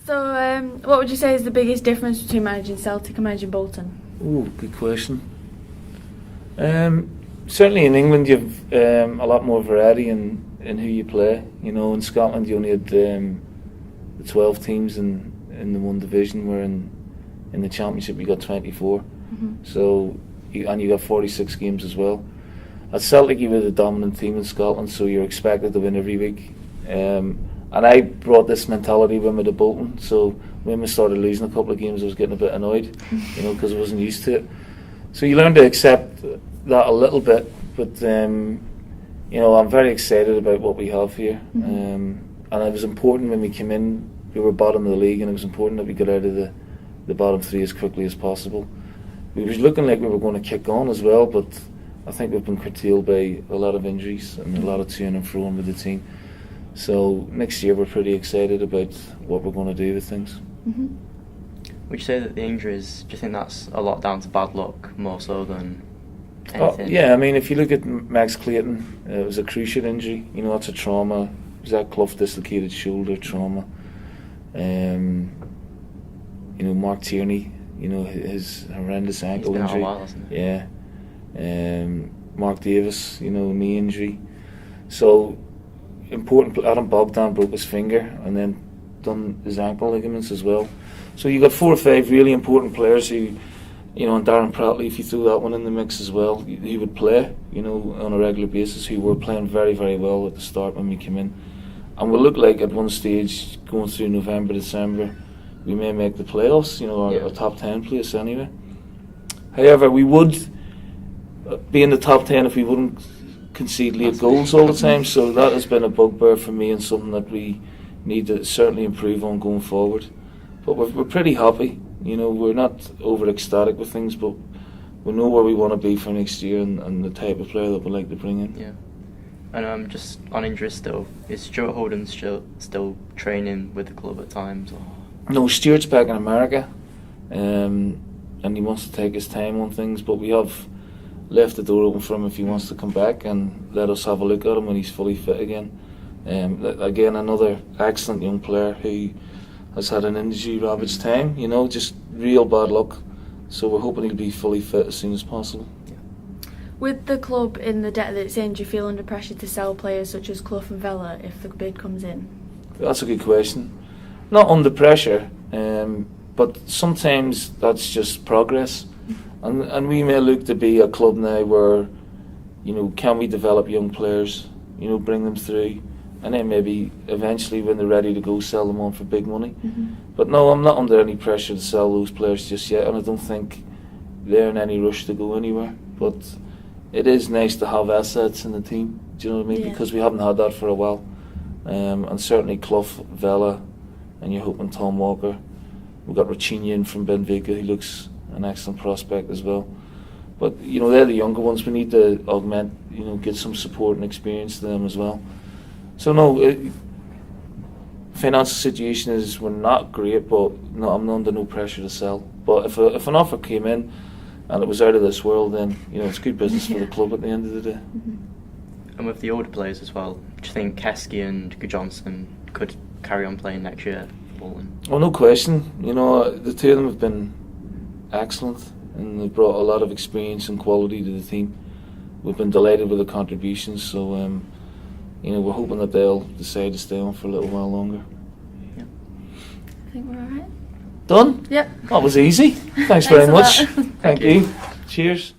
So, what would you say is the biggest difference between managing Celtic and managing Bolton? Ooh, good question. Certainly in England you've a lot more variety in who you play. You know, in Scotland you only had the 12 teams in the one division, where in the Championship you got 24. So you got 46 games as well. At Celtic you were the dominant team in Scotland, so you're expected to win every week. And I brought this mentality with me to Bolton, so when we started losing a couple of games I was getting a bit annoyed, you know, because I wasn't used to it. So you learn to accept that a little bit, but you know, I'm very excited about what we have here. And it was important when we came in, we were bottom of the league, and it was important that we got out of the bottom three as quickly as possible. We was looking like we were going to kick on as well, but I think we've been curtailed by a lot of injuries and a lot of to and fro with the team. So next year we're pretty excited about what we're going to do with things. Would you say that the injuries, do you think that's a lot down to bad luck more so than anything? Yeah, I mean, if you look at Max Clayton, it was a cruciate injury. You know, that's a trauma. Zach Clough dislocated shoulder trauma. You know, Mark Tierney, you know, his horrendous ankle injury. He's been out a while, hasn't he? Yeah. Mark Davis, you know, knee injury. So important. Adam Bogdan broke his finger and then done his ankle ligaments as well. So you got 4 or 5 really important players who, you know, and Darren Prattley, if you threw that one in the mix as well, he would play, you know, on a regular basis, who were playing very, very well at the start when we came in. And we look like at one stage, going through November, December, we may make the playoffs, you know, our top 10 place anyway. However, we would be in the top 10 if we wouldn't concede late goals all the time, so that has been a bugbear for me and something that we need to certainly improve on going forward. But we're pretty happy, you know, we're not over ecstatic with things, but we know where we want to be for next year and the type of player that we'd like to bring in. Yeah. And just on injuries still, is Stuart Holden still training with the club at times? Or? No, Stuart's back in America, and he wants to take his time on things, but we have left the door open for him if he wants to come back and let us have a look at him when he's fully fit again. Again, another excellent young player who has had an injury ravaged time, you know, just real bad luck. So we're hoping he'll be fully fit as soon as possible. With the club in the debt that it's in, do you feel under pressure to sell players such as Clough and Vella if the bid comes in? That's a good question. Not under pressure, but sometimes that's just progress. And we may look to be a club now where, you know, can we develop young players, you know, bring them through, and then maybe eventually when they're ready to go, sell them on for big money. But no, I'm not under any pressure to sell those players just yet, and I don't think they're in any rush to go anywhere. But it is nice to have assets in the team, do you know what I mean? Yeah. Because we haven't had that for a while. And certainly Clough, Vella, and you're hoping Tom Walker. We've got Rochinha in from Benfica, who looks an excellent prospect as well. But, you know, they're the younger ones. We need to augment, you know, get some support and experience to them as well. So no, financial situation is, we're not great, but no, I'm under no pressure to sell. But if an offer came in and it was out of this world, then, you know, it's good business for the club at the end of the day. And with the older players as well, do you think Heskey and Johnson could carry on playing next year for Bolton? Oh, no question. You know, the two of them have been excellent, and they've brought a lot of experience and quality to the team. We've been delighted with the contributions, so you know, we're hoping that they'll decide to stay on for a little while longer. Yeah. I think we're alright. Done? Yep. That was easy. Thanks very much. Thank you. Cheers.